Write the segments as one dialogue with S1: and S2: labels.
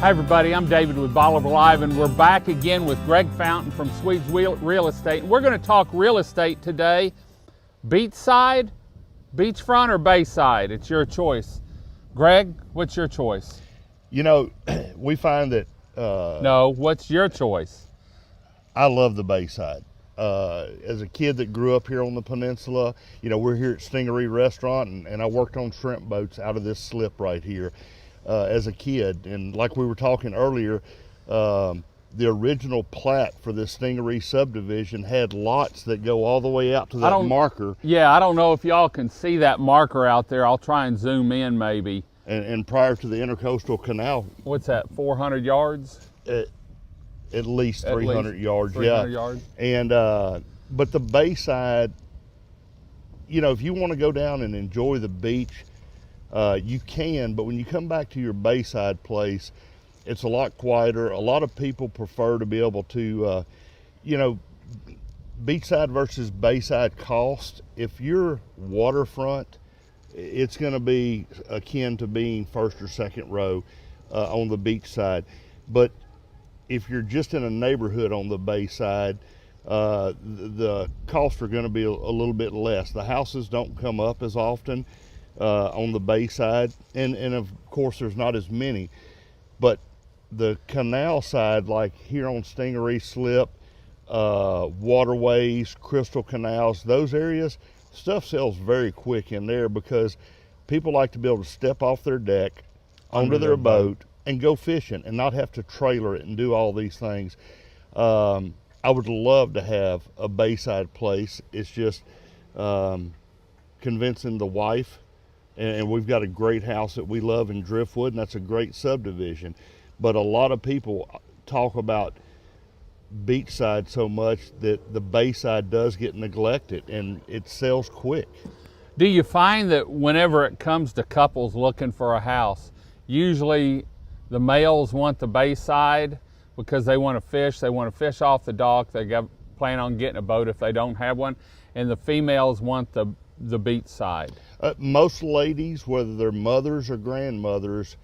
S1: Hi everybody, I'm David with Bolivar Live, and we're back again with Greg Fountain from Swedes Real Estate. And we're going to talk real estate today. Beachside, beachfront, or Bayside? It's your choice. Greg, what's your choice?
S2: You know, we find that...
S1: No, what's your choice?
S2: I love the Bayside. As a kid that grew up here on the Peninsula, you know, we're here at Stingaree Restaurant, and I worked on shrimp boats out of this slip right here as a kid. And like we were talking earlier, the original plat for this Stingaree subdivision had lots that go all the way out to that marker.
S1: Yeah, I don't know if y'all can see that marker out there. I'll try and zoom in maybe.
S2: And prior to the Intercoastal Canal.
S1: What's that, 400 yards?
S2: At least 300 yards,
S1: 300 yards.
S2: And but the Bayside, you know, if you want to go down and enjoy the beach, you can, but when you come back to your Bayside place, it's a lot quieter. A lot of people prefer to be able to, you know, beachside versus Bayside cost. If you're waterfront, it's going to be akin to being first or second row on the beach side. But if you're just in a neighborhood on the Bayside, the costs are going to be a little bit less. The houses don't come up as often on the Bayside, and of course there's not as many. But the canal side, like here on Stingaree Slip, waterways, Crystal Canals, those areas, stuff sells very quick in there because people like to be able to step off their deck onto their boat and go fishing and not have to trailer it and do all these things. I would love to have a Bayside place. It's just convincing the wife, and we've got a great house that we love in Driftwood, and that's a great subdivision. But a lot of people talk about beachside so much that the Bayside does get neglected, and it sells quick.
S1: Do you find that whenever it comes to couples looking for a house, usually the males want the Bayside because they want to fish off the dock, plan on getting a boat if they don't have one, and the females want the beachside?
S2: Most ladies, whether they're mothers or grandmothers,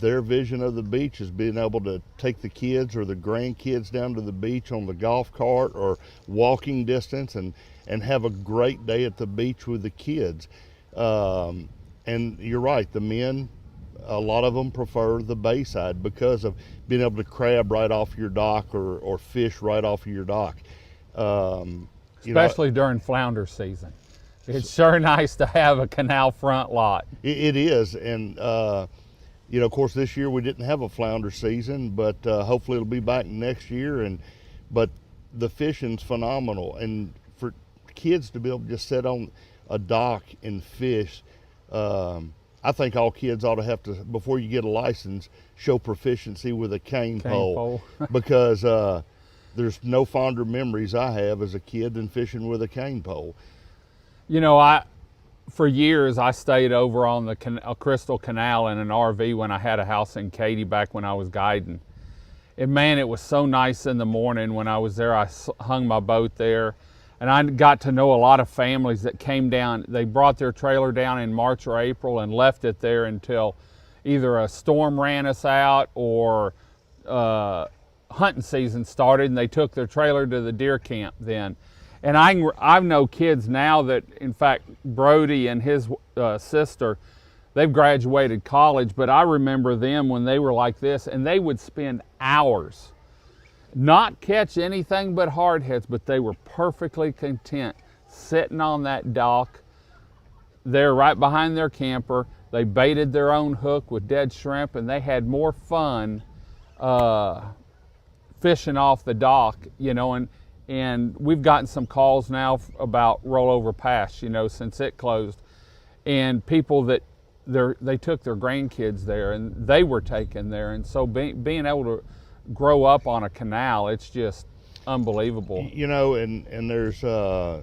S2: their vision of the beach is being able to take the kids or the grandkids down to the beach on the golf cart or walking distance and have a great day at the beach with the kids. And you're right, the men, a lot of them prefer the Bayside because of being able to crab right off your dock or fish right off of your dock.
S1: Especially during flounder season. It's sure nice to have a canal front lot.
S2: It is, and you know, of course, this year we didn't have a flounder season, but hopefully it'll be back next year. But the fishing's phenomenal, and for kids to be able to just sit on a dock and fish, I think all kids ought to have to, before you get a license, show proficiency with a cane pole. Because there's no fonder memories I have as a kid than fishing with a cane pole.
S1: You know, for years I stayed over on the Crystal Canal in an RV when I had a house in Katy back when I was guiding. And man, it was so nice in the morning when I was there. I hung my boat there, and I got to know a lot of families that came down. They brought their trailer down in March or April and left it there until either a storm ran us out or hunting season started, and they took their trailer to the deer camp then. And I know kids now that, in fact, Brody and his sister, they've graduated college, but I remember them when they were like this, and they would spend hours, not catch anything but hardheads, but they were perfectly content sitting on that dock there right behind their camper. They baited their own hook with dead shrimp, and they had more fun fishing off the dock, you know, and we've gotten some calls now about Rollover Pass, you know, since it closed, and people that they took their grandkids there and they were taken there, and so being able to grow up on a canal, it's just unbelievable.
S2: You know, and there's a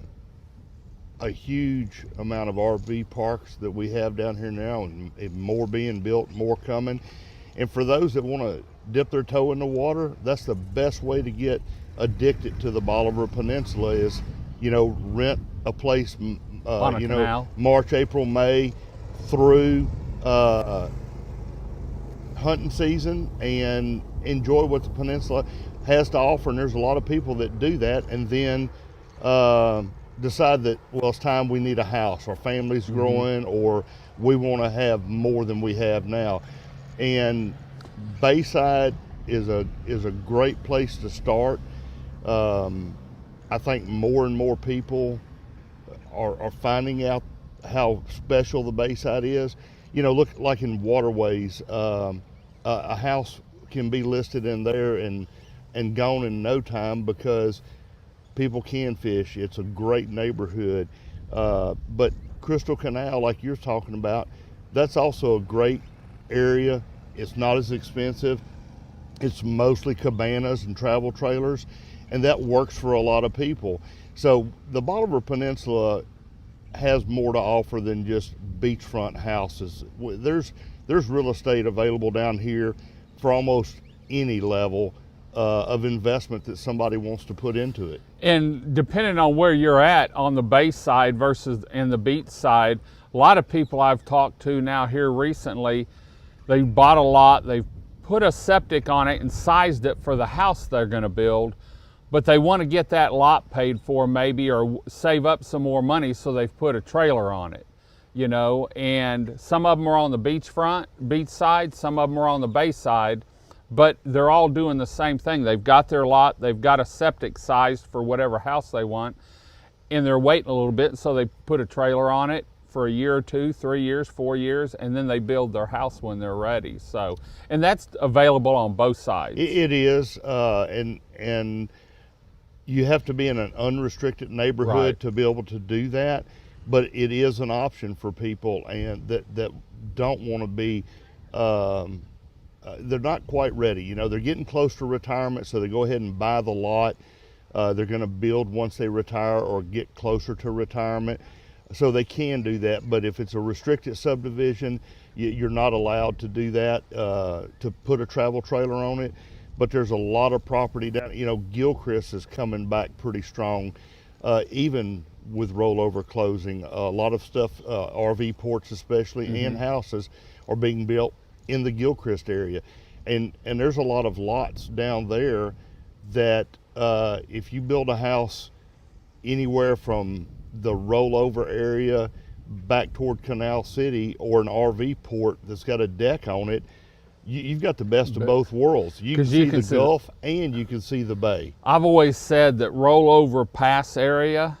S2: huge amount of RV parks that we have down here now, and more being built, more coming. And for those that want to dip their toe in the water, that's the best way to get addicted to the Bolivar Peninsula is, you know, rent a place, you know, March, April, May through hunting season and enjoy what the peninsula has to offer. And there's a lot of people that do that and then decide that, well, it's time we need a house, our family's growing, or we want to have more than we have now. And Bayside is a great place to start. I think more and more people are finding out how special the Bayside is. You know, look, like in Waterways, a house can be listed in there and gone in no time because people can fish. It's a great neighborhood. But Crystal Canal, like you're talking about, that's also a great area. It's not as expensive. It's mostly cabanas and travel trailers, and that works for a lot of people. So the Bolivar Peninsula has more to offer than just beachfront houses. There's real estate available down here for almost any level of investment that somebody wants to put into it.
S1: And depending on where you're at on the Bayside versus in the beach side, a lot of people I've talked to now here recently, they bought a lot, they've put a septic on it and sized it for the house they're going to build, but they want to get that lot paid for maybe, or save up some more money, so they've put a trailer on it, you know. And some of them are on the beach side, some of them are on the Bayside, but they're all doing the same thing. They've got their lot, they've got a septic sized for whatever house they want, and they're waiting a little bit, so they put a trailer on it for a year or 2, 3 years, 4 years, and then they build their house when they're ready. So, and that's available on both sides.
S2: It is, and you have to be in an unrestricted neighborhood
S1: Right.
S2: to be able to do that. But it is an option for people and that don't want to be. They're not quite ready. You know, they're getting close to retirement, so they go ahead and buy the lot. They're going to build once they retire or get closer to retirement. So they can do that, but if it's a restricted subdivision, you're not allowed to do that, to put a travel trailer on it. But there's a lot of property down, you know, Gilchrist is coming back pretty strong, even with rollover closing. A lot of stuff, RV ports especially, and houses are being built in the Gilchrist area. And there's a lot of lots down there that if you build a house anywhere from the rollover area back toward Canal City, or an RV port that's got a deck on it, you've got the best of both worlds. You can see the Gulf and you can see the bay.
S1: I've always said that Rollover Pass area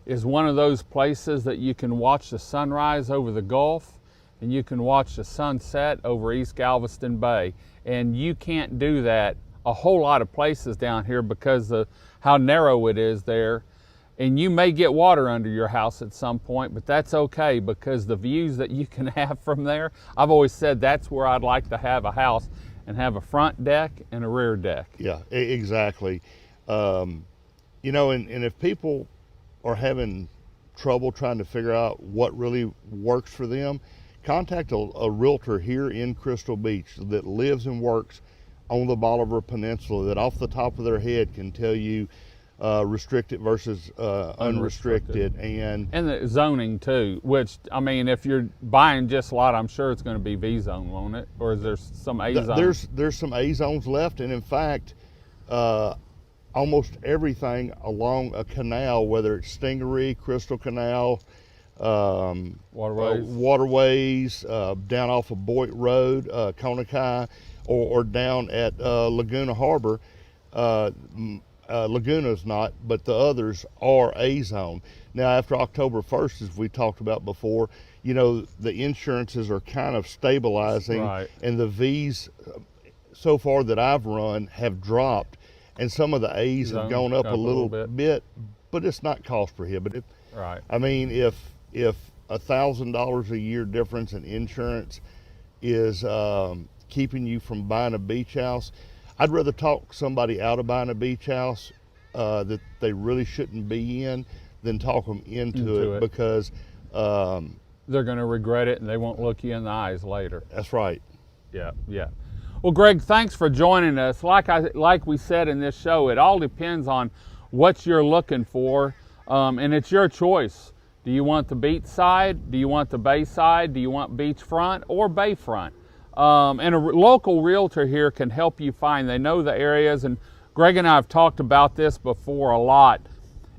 S1: is one of those places that you can watch the sunrise over the Gulf and you can watch the sunset over East Galveston Bay. And you can't do that a whole lot of places down here because of how narrow it is there. And you may get water under your house at some point, but that's okay because the views that you can have from there, I've always said that's where I'd like to have a house, and have a front deck and a rear deck.
S2: Yeah, exactly. You know, and if people are having trouble trying to figure out what really works for them, contact a realtor here in Crystal Beach that lives and works on the Bolivar Peninsula, that off the top of their head can tell you restricted versus unrestricted, and
S1: the zoning too, which, I mean, if you're buying just a lot, I'm sure it's going to be V zone, won't it? Or is there some A zone?
S2: There's some A zones left, and in fact, almost everything along a canal, whether it's Stingaree, Crystal Canal, waterways, down off of Boyd Road, Conakai, or down at Laguna Harbor. Laguna's not, but the others are A zone. Now, after October 1st, as we talked about before, you know, the insurances are kind of stabilizing,
S1: right,
S2: and the V's so far that I've run have dropped, and some of the A's have gone up a little bit, but it's not cost prohibitive.
S1: Right.
S2: I mean, if $1,000 a year difference in insurance is keeping you from buying a beach house, I'd rather talk somebody out of buying a beach house that they really shouldn't be in than talk them into it, because
S1: they're going to regret it and they won't look you in the eyes later.
S2: That's right.
S1: Yeah, yeah. Well, Greg, thanks for joining us. Like we said in this show, it all depends on what you're looking for, and it's your choice. Do you want the beach side? Do you want the bay side? Do you want beachfront or bayfront? And a local realtor here can help you find. They know the areas, and Greg and I have talked about this before a lot.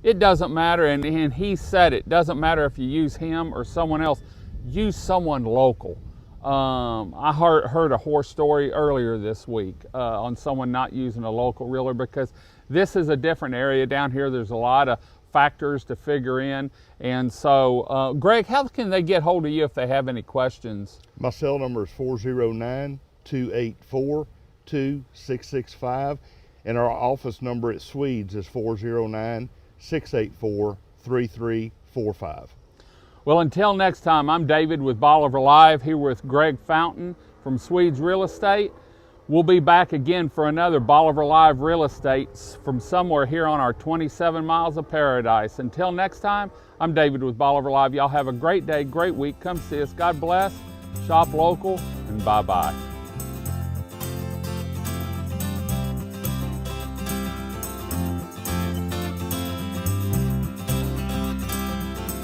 S1: It doesn't matter, and he said it doesn't matter if you use him or someone else. Use someone local. I heard a horror story earlier this week on someone not using a local realtor, because this is a different area down here. There's a lot of factors to figure in. And so, Greg, how can they get hold of you if they have any questions?
S2: My cell number is 409-284-2665, and our office number at Swedes is 409-684-3345.
S1: Well, until next time, I'm David with Bolivar Live, here with Greg Fountain from Swedes Real Estate. We'll be back again for another Bolivar Live Real Estate from somewhere here on our 27 miles of paradise. Until next time, I'm David with Bolivar Live. Y'all have a great day, great week. Come see us. God bless, shop local, and bye-bye.